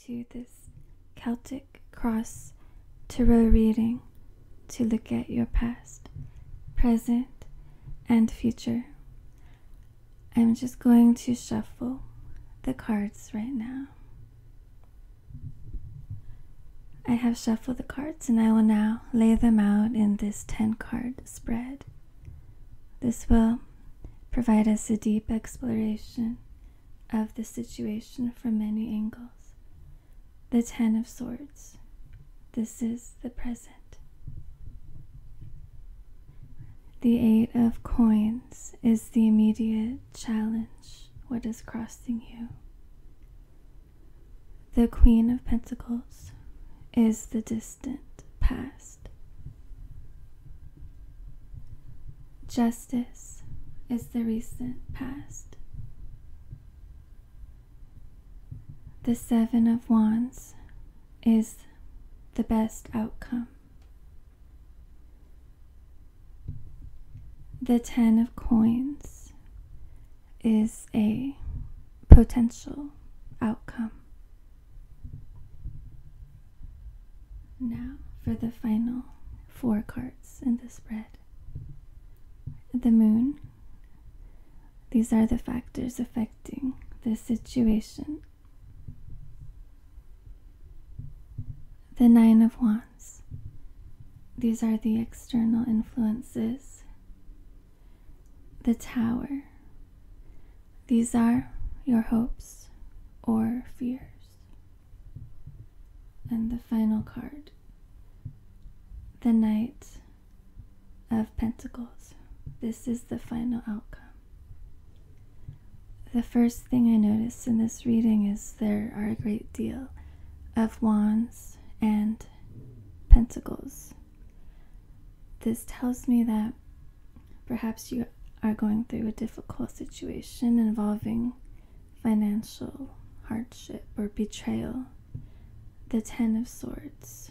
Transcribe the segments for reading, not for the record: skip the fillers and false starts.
to this Celtic Cross tarot reading to look at your past, present, and future. I'm just going to shuffle the cards right now. I have shuffled the cards and I will now lay them out in this 10-card spread. This will provide us a deep exploration of the situation from many angles. The 10 of Swords. This is the present. The 8 of Coins is the immediate challenge, what is crossing you. The Queen of Pentacles is the distant past. Justice is the recent past. The 7 of Wands is the best outcome. The 10 of Coins is a potential outcome. Now for the final 4 cards in the spread. The Moon. These are the factors affecting the situation. The 9 of Wands. These are the external influences. The Tower. These are your hopes or fears. And the final card. The Knight of Pentacles. This is the final outcome. The first thing I notice in this reading is there are a great deal of Wands and Pentacles. This tells me that perhaps you are going through a difficult situation involving financial hardship or betrayal. The 10 of Swords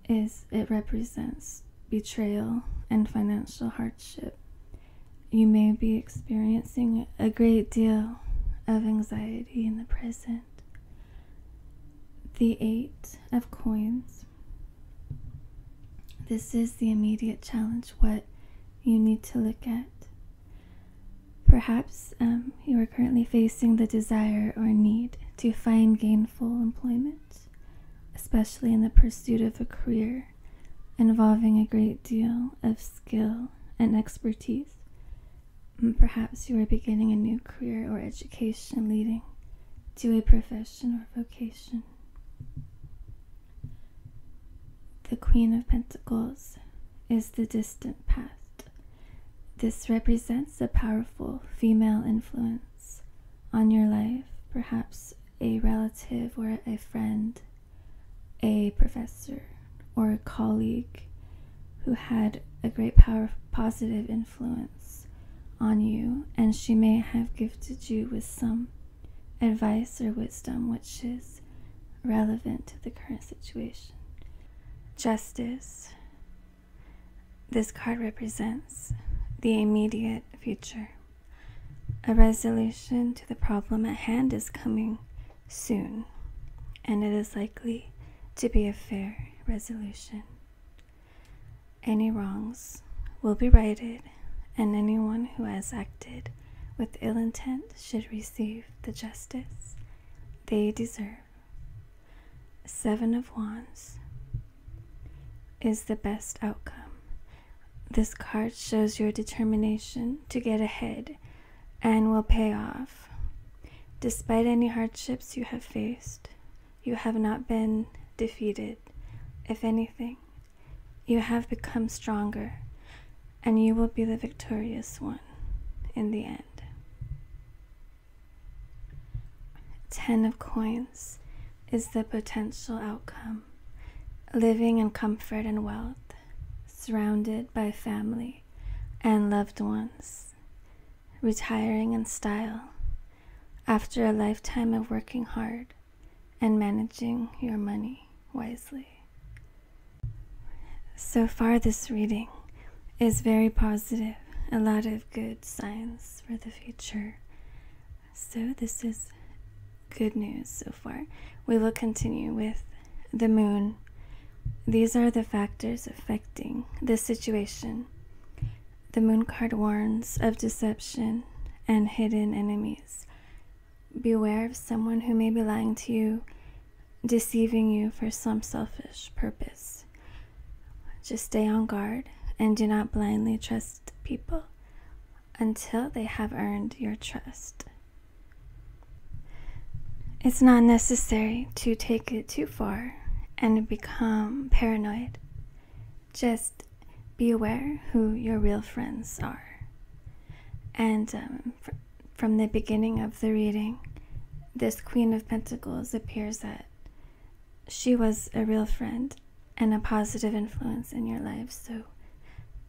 it represents betrayal and financial hardship. You may be experiencing a great deal of anxiety in the present. The 8 of Coins. This is the immediate challenge, what you need to look at. Perhaps you are currently facing the desire or need to find gainful employment, especially in the pursuit of a career involving a great deal of skill and expertise. Perhaps you are beginning a new career or education leading to a profession or vocation. The Queen of Pentacles is the distant past. This represents a powerful female influence on your life, perhaps a relative or a friend, a professor or a colleague who had a great positive influence on you, and she may have gifted you with some advice or wisdom which is relevant to the current situation. Justice. This card represents the immediate future. A resolution to the problem at hand is coming soon, and it is likely to be a fair resolution. Any wrongs will be righted, and anyone who has acted with ill intent should receive the justice they deserve. 7 of Wands is the best outcome. This card shows your determination to get ahead and will pay off. Despite any hardships you have faced, you have not been defeated. If anything, you have become stronger, and you will be the victorious one in the end. 10 of Coins is the potential outcome. Living in comfort and wealth, surrounded by family and loved ones. Retiring in style after a lifetime of working hard and managing your money wisely. So far this reading is very positive, a lot of good signs for the future. So this is good news so far. We will continue with the moon. These are the factors affecting this situation. The moon card warns of deception and hidden enemies. Beware of someone who may be lying to you, deceiving you for some selfish purpose. Just stay on guard and do not blindly trust people until they have earned your trust. It's not necessary to take it too far and become paranoid. Just be aware who your real friends are. And from the beginning of the reading, this Queen of Pentacles appears that she was a real friend and a positive influence in your life, so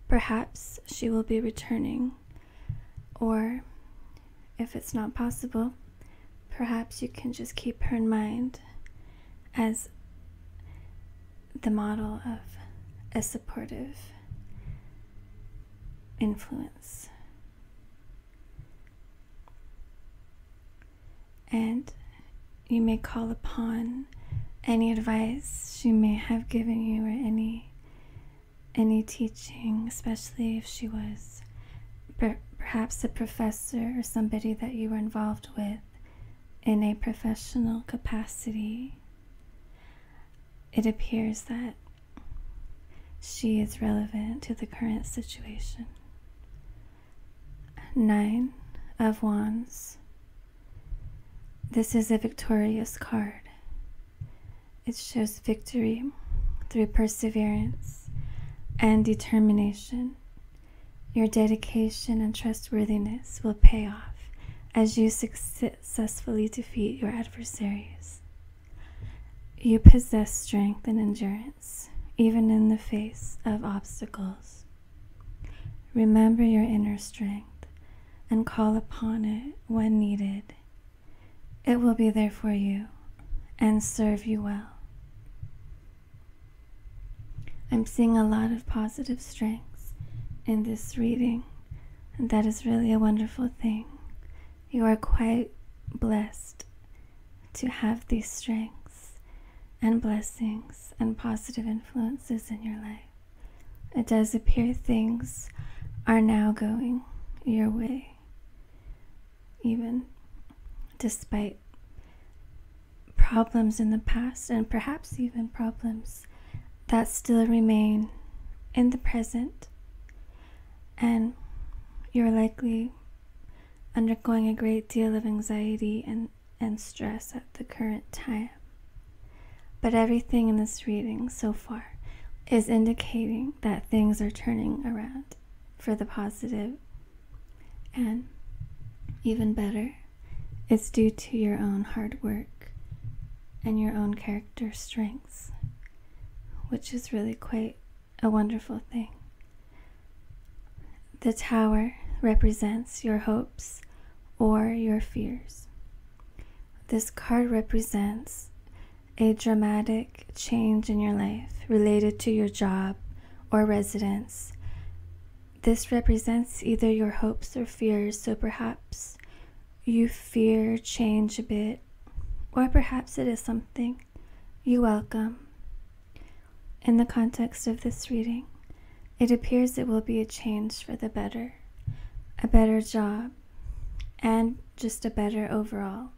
perhaps she will be returning. Or if it's not possible, perhaps you can just keep her in mind as the model of a supportive influence. And you may call upon any advice she may have given you, or any teaching, especially if she was perhaps a professor or somebody that you were involved with in a professional capacity. It appears that she is relevant to the current situation. 9 of Wands. This is a victorious card. It shows victory through perseverance and determination. Your dedication and trustworthiness will pay off as you successfully defeat your adversaries. You possess strength and endurance, even in the face of obstacles. Remember your inner strength and call upon it when needed. It will be there for you and serve you well. I'm seeing a lot of positive strengths in this reading, and that is really a wonderful thing. You are quite blessed to have these strengths and blessings and positive influences in your life. It does appear things are now going your way, even despite problems in the past, and perhaps even problems that still remain in the present. And you're likely undergoing a great deal of anxiety and stress at the current time. But everything in this reading so far is indicating that things are turning around for the positive, and even better, it's due to your own hard work and your own character strengths, which is really quite a wonderful thing. The Tower represents your hopes or your fears. This card represents a dramatic change in your life related to your job or residence. This represents either your hopes or fears, so perhaps you fear change a bit, or perhaps it is something you welcome. In the context of this reading, it appears it will be a change for the better, a better job, and just a better overall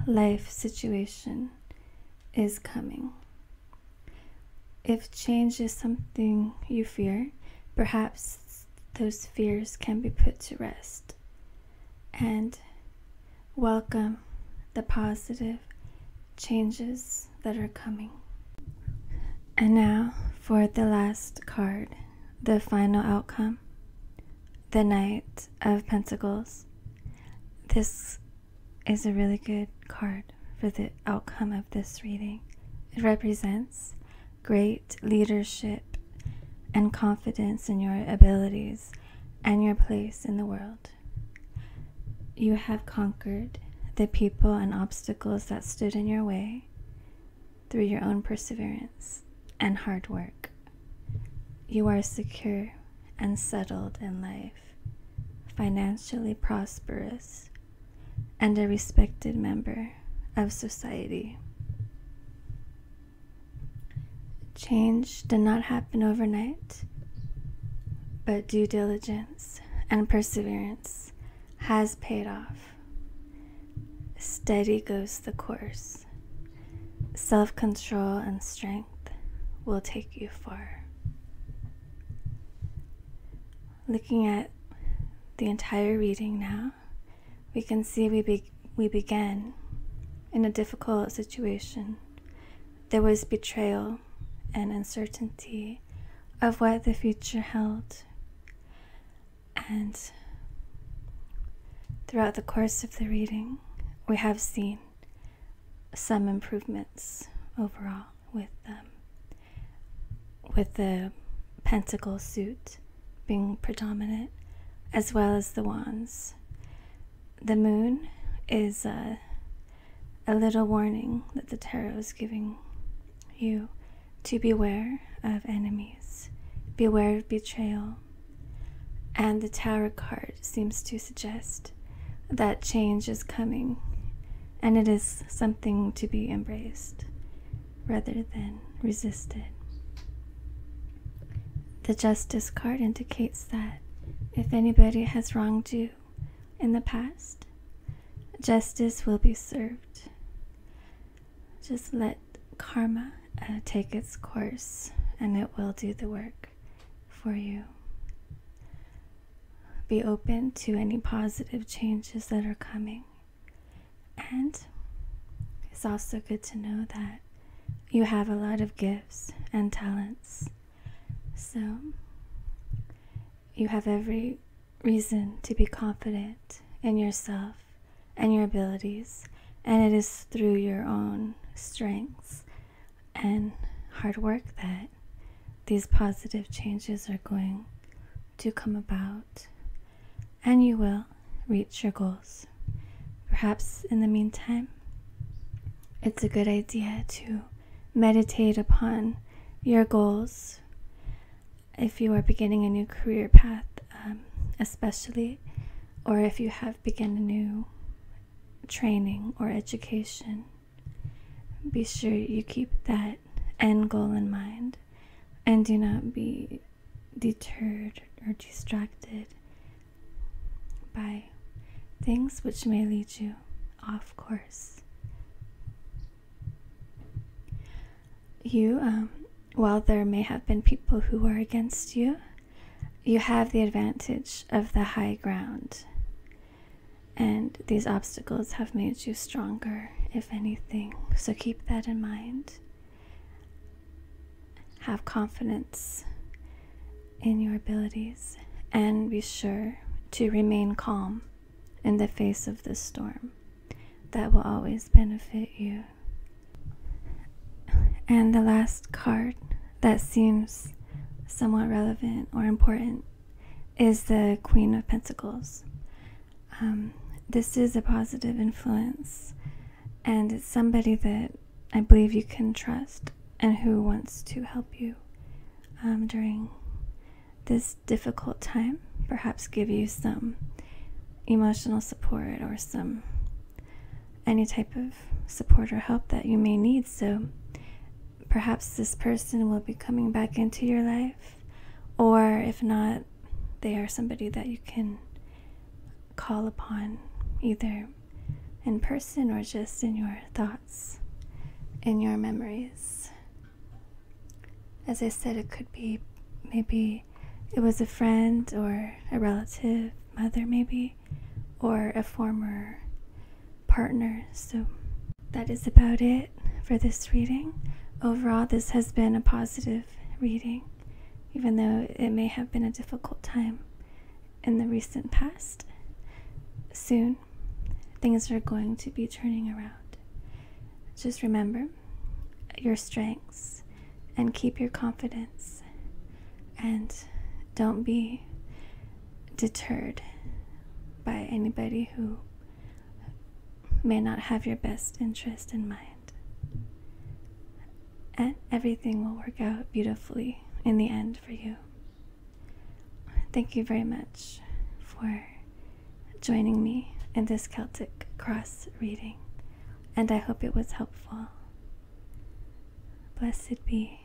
life situation is coming. If change is something you fear, perhaps those fears can be put to rest, and welcome the positive changes that are coming. And now for the last card, the final outcome, the Knight of Pentacles. This is a really good card for the outcome of this reading. It represents great leadership and confidence in your abilities and your place in the world. You have conquered the people and obstacles that stood in your way through your own perseverance and hard work. You are secure and settled in life, financially prosperous, and a respected member of society. Change did not happen overnight, but due diligence and perseverance has paid off. Steady goes the course. Self-control and strength will take you far. Looking at the entire reading now, we can see we began in a difficult situation. There was betrayal and uncertainty of what the future held. And throughout the course of the reading, we have seen some improvements overall with the pentacle suit being predominant, as well as the wands. The moon is a little warning that the tarot is giving you to beware of enemies, beware of betrayal. And the Tower card seems to suggest that change is coming, and it is something to be embraced rather than resisted. The Justice card indicates that if anybody has wronged you in the past, justice will be served. Just let karma take its course, and it will do the work for you. Be open to any positive changes that are coming. And it's also good to know that you have a lot of gifts and talents. So you have every reason to be confident in yourself and your abilities, and it is through your own strengths and hard work that these positive changes are going to come about, and you will reach your goals. Perhaps in the meantime, it's a good idea to meditate upon your goals. If you are beginning a new career path, especially, or if you have begun a new training or education, be sure you keep that end goal in mind and do not be deterred or distracted by things which may lead you off course. While there may have been people who were against you, you have the advantage of the high ground, and these obstacles have made you stronger, if anything, so keep that in mind. Have confidence in your abilities, and be sure to remain calm in the face of the storm. That will always benefit you. And the last card that seems somewhat relevant or important is the Queen of Pentacles. This is a positive influence, and it's somebody that I believe you can trust and who wants to help you during this difficult time, perhaps give you some emotional support or any type of support or help that you may need. So perhaps this person will be coming back into your life, or if not, they are somebody that you can call upon either in person or just in your thoughts, in your memories. As I said, it could be maybe it was a friend or a relative, mother maybe, or a former partner. So that is about it for this reading. Overall, this has been a positive reading, even though it may have been a difficult time in the recent past. Soon, things are going to be turning around. Just remember your strengths and keep your confidence, and don't be deterred by anybody who may not have your best interest in mind. And everything will work out beautifully in the end for you. Thank you very much for joining me in this Celtic Cross reading. and I hope it was helpful. Blessed be.